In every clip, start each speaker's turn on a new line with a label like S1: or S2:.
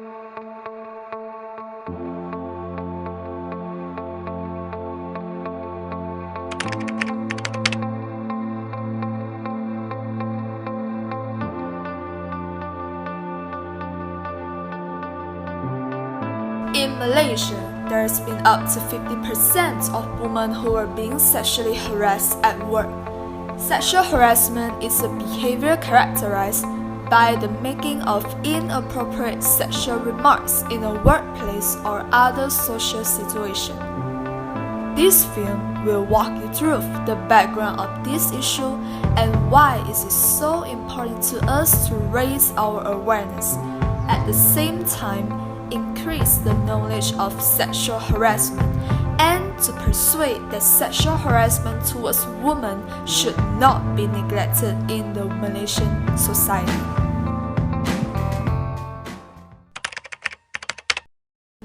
S1: In Malaysia, there's been up to 50% of women who are being sexually harassed at work. Sexual harassment is a behavior characterized by the making of inappropriate sexual remarks in a workplace or other social situation. This film will walk you through the background of this issue and why it is so important to us to raise our awareness. At the same time, increase the knowledge of sexual harassment and to persuade that sexual harassment towards women should not be neglected in the Malaysian society.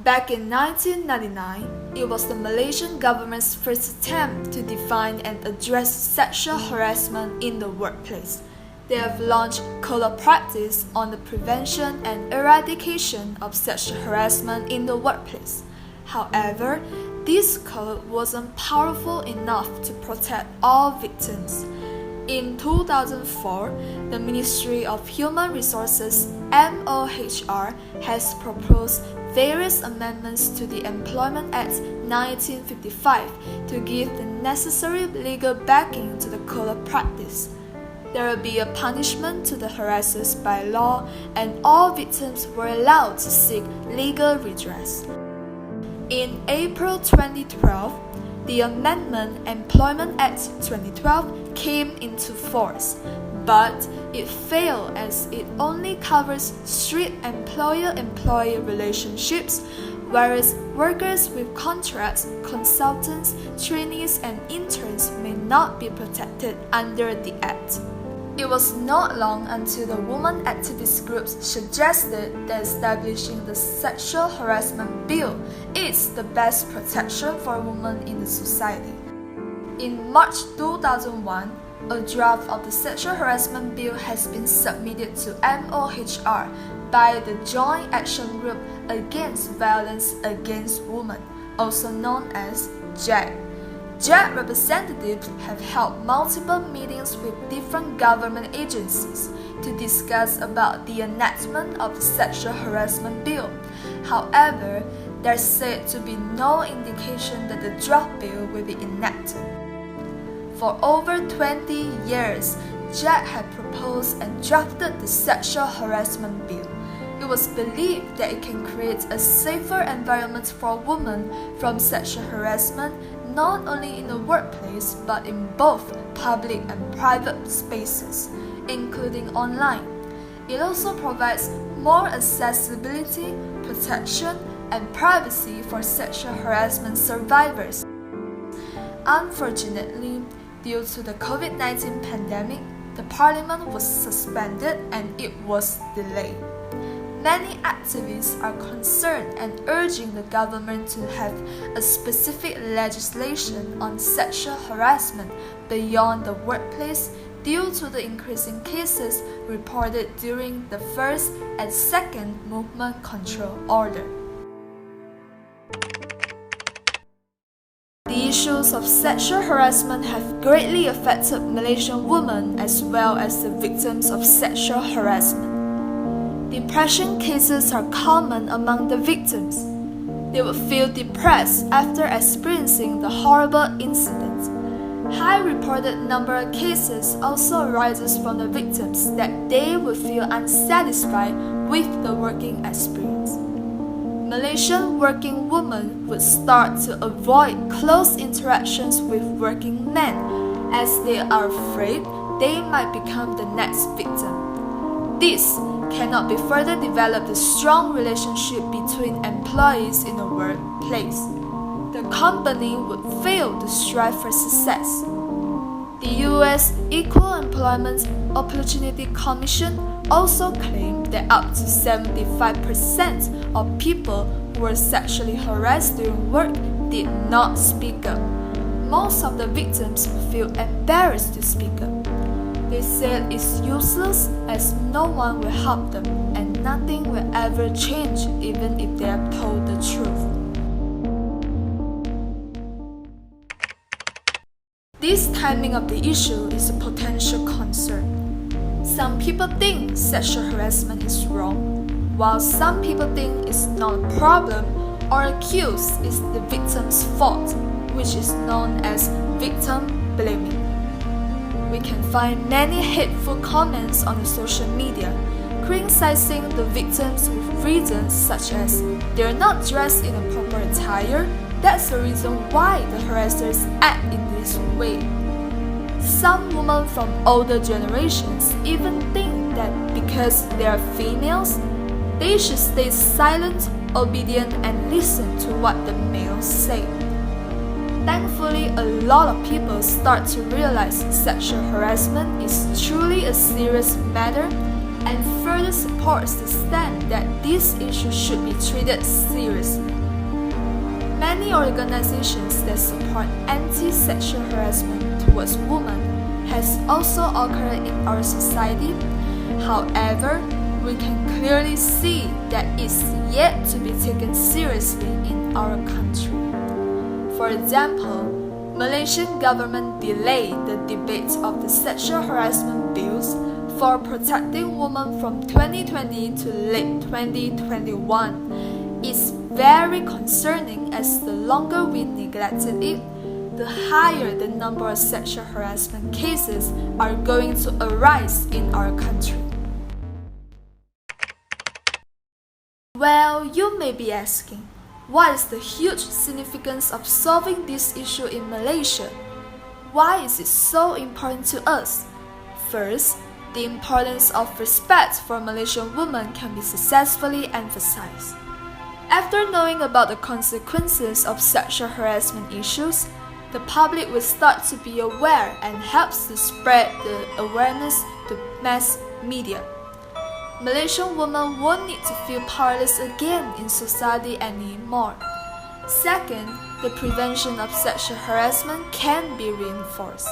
S1: Back in 1999, it was the Malaysian government's first attempt to define and address sexual harassment in the workplace. They have launched code of practice on the prevention and eradication of sexual harassment in the workplace. However, this code wasn't powerful enough to protect all victims. In 2004, the Ministry of Human Resources (MOHR) has proposed various amendments to the Employment Act 1955 to give the necessary legal backing to the code of practice. There will be a punishment to the harassers by law, and all victims were allowed to seek legal redress. In April 2012, the Amendment Employment Act 2012 came into force, but it failed as it only covers strict employer-employee relationships, whereas workers with contracts, consultants, trainees, and interns may not be protected under the Act. It was not long until the women activist groups suggested that establishing the Sexual Harassment Bill is the best protection for women in the society. In March 2001, a draft of the Sexual Harassment Bill has been submitted to MOHR by the Joint Action Group Against Violence Against Women, also known as JAG. JAG representatives have held multiple meetings with different government agencies to discuss about the enactment of the Sexual Harassment Bill. However, there's said to be no indication that the draft bill will be enacted. For over 20 years, JAG had proposed and drafted the Sexual Harassment Bill. It was believed that it can create a safer environment for women from sexual harassment not only in the workplace but in both public and private spaces, including online. It also provides more accessibility, protection, and privacy for sexual harassment survivors. Unfortunately, due to the COVID-19 pandemic, the parliament was suspended and it was delayed. Many activists are concerned and urging the government to have a specific legislation on sexual harassment beyond the workplace due to the increasing cases reported during the first and second movement control order. The issues of sexual harassment have greatly affected Malaysian women as well as the victims of sexual harassment. Depression cases are common among the victims. They would feel depressed after experiencing the horrible incident. High reported number of cases also arises from the victims that they would feel unsatisfied with the working experience. Malaysian working women would start to avoid close interactions with working men as they are afraid they might become the next victim. This cannot be further developed a strong relationship between employees in the workplace. The company would fail to strive for success. The US Equal Employment Opportunity Commission also claimed that up to 75% of people who were sexually harassed during work did not speak up. Most of the victims feel embarrassed to speak up. They said it's useless as no one will help them and nothing will ever change even if they are told the truth. This timing of the issue is a potential concern. Some people think sexual harassment is wrong, while some people think it's not a problem or accuse is the victim's fault, which is known as victim blaming. We can find many hateful comments on the social media criticizing the victims with reasons such as they're not dressed in a proper attire, that's the reason why the harassers act in this way. Some women from older generations even think that because they are females, they should stay silent, obedient, and listen to what the males say. Thankfully, a lot of people start to realize sexual harassment is truly a serious matter and further supports the stand that this issue should be treated seriously. Many organizations that support anti-sexual harassment towards women has also occurred in our society. However, we can clearly see that it's yet to be taken seriously in our country. For example, Malaysian government delayed the debate of the sexual harassment bills for protecting women from 2020 to late 2021. It's very concerning as the longer we neglected it, the higher the number of sexual harassment cases are going to arise in our country. Well, you may be asking, what is the huge significance of solving this issue in Malaysia? Why is it so important to us? First, the importance of respect for Malaysian women can be successfully emphasized. After knowing about the consequences of sexual harassment issues, the public will start to be aware and helps to spread the awareness to mass media. Malaysian women won't need to feel powerless again in society anymore. Second, the prevention of sexual harassment can be reinforced.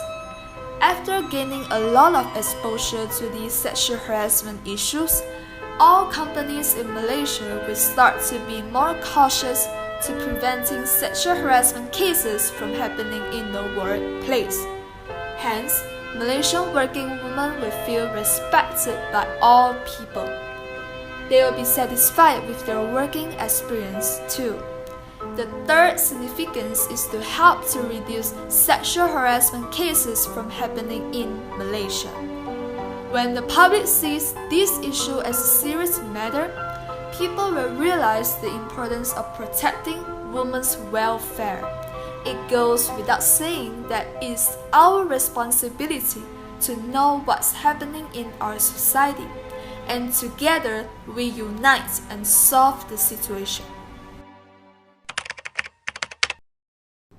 S1: After gaining a lot of exposure to these sexual harassment issues, all companies in Malaysia will start to be more cautious to preventing sexual harassment cases from happening in the workplace. Hence, Malaysian working women will feel respected by all people. They will be satisfied with their working experience too. The third significance is to help to reduce sexual harassment cases from happening in Malaysia. When the public sees this issue as a serious matter, people will realize the importance of protecting women's welfare. It goes without saying that it's our responsibility to know what's happening in our society, and together we unite and solve the situation.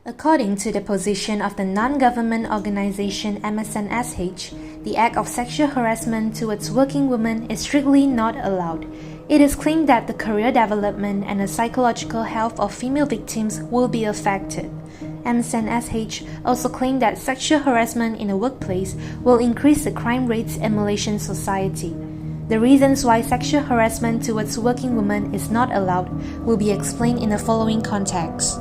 S2: According to the position of the non-government organization MSNSH, the act of sexual harassment towards working women is strictly not allowed. It is claimed that the career development and the psychological health of female victims will be affected. MSNSH also claimed that sexual harassment in the workplace will increase the crime rates in Malaysian society. The reasons why sexual harassment towards working women is not allowed will be explained in the following context.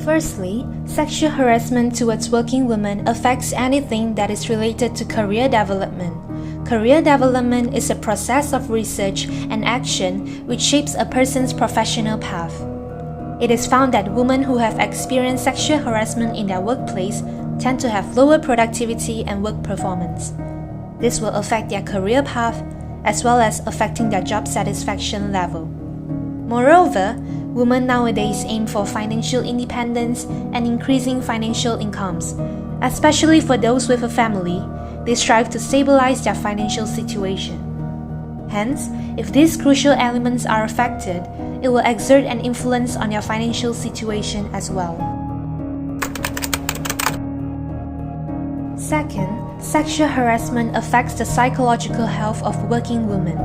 S2: Firstly, sexual harassment towards working women affects anything that is related to career development. Career development is a process of research and action which shapes a person's professional path. It is found that women who have experienced sexual harassment in their workplace tend to have lower productivity and work performance. This will affect their career path as well as affecting their job satisfaction level. Moreover, women nowadays aim for financial independence and increasing financial incomes. Especially for those with a family, they strive to stabilize their financial situation. Hence, if these crucial elements are affected, it will exert an influence on their financial situation as well. Second, sexual harassment affects the psychological health of working women.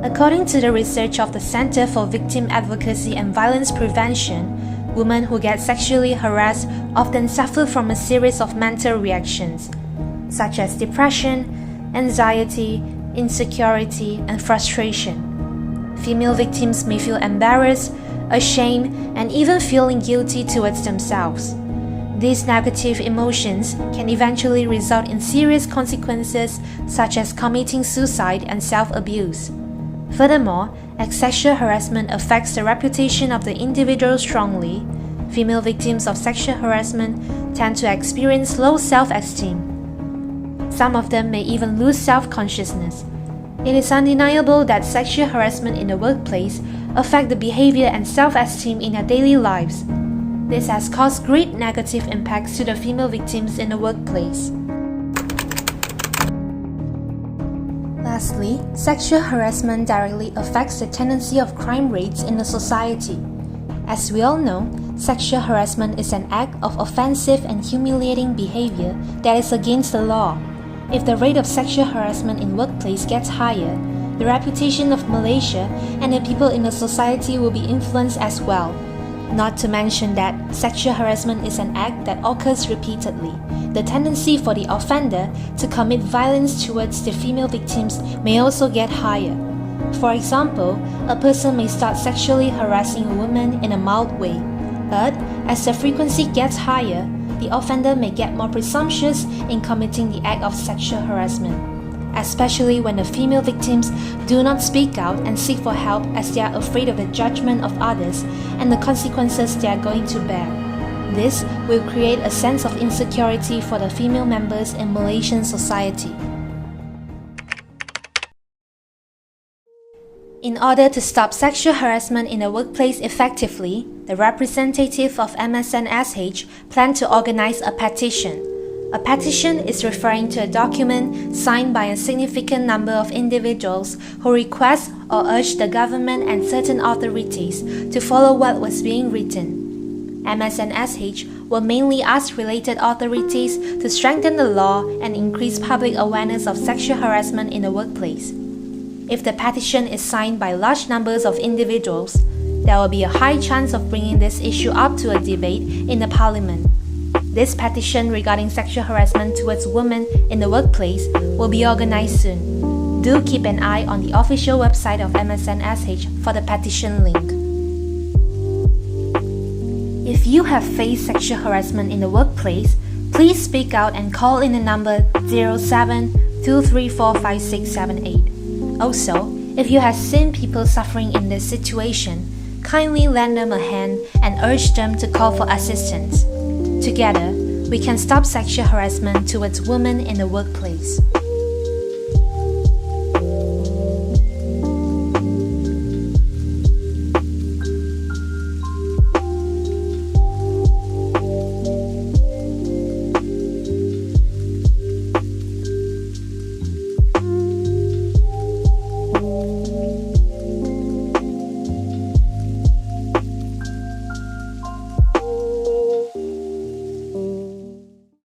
S2: According to the research of the Center for Victim Advocacy and Violence Prevention, women who get sexually harassed often suffer from a series of mental reactions, such as depression, anxiety, insecurity, and frustration. Female victims may feel embarrassed, ashamed, and even feeling guilty towards themselves. These negative emotions can eventually result in serious consequences such as committing suicide and self-abuse. Furthermore, as sexual harassment affects the reputation of the individual strongly, female victims of sexual harassment tend to experience low self-esteem. Some of them may even lose self-consciousness. It is undeniable that sexual harassment in the workplace affects the behavior and self-esteem in their daily lives. This has caused great negative impacts to the female victims in the workplace. Lastly, sexual harassment directly affects the tendency of crime rates in the society. As we all know, sexual harassment is an act of offensive and humiliating behavior that is against the law. If the rate of sexual harassment in workplace gets higher, the reputation of Malaysia and the people in the society will be influenced as well. Not to mention that sexual harassment is an act that occurs repeatedly. The tendency for the offender to commit violence towards the female victims may also get higher. For example, a person may start sexually harassing a woman in a mild way, but as the frequency gets higher, the offender may get more presumptuous in committing the act of sexual harassment, especially when the female victims do not speak out and seek for help as they are afraid of the judgment of others and the consequences they are going to bear. This will create a sense of insecurity for the female members in Malaysian society. In order to stop sexual harassment in the workplace effectively, the representative of MSN-SH planned to organize a petition. A petition is referring to a document signed by a significant number of individuals who request or urge the government and certain authorities to follow what was being written. MSN-SH will mainly ask related authorities to strengthen the law and increase public awareness of sexual harassment in the workplace. If the petition is signed by large numbers of individuals, there will be a high chance of bringing this issue up to a debate in the parliament. This petition regarding sexual harassment towards women in the workplace will be organized soon. Do keep an eye on the official website of MSN-SH for the petition link. If you have faced sexual harassment in the workplace, please speak out and call in the number 07-2345678. Also, if you have seen people suffering in this situation, kindly lend them a hand and urge them to call for assistance. Together, we can stop sexual harassment towards women in the workplace.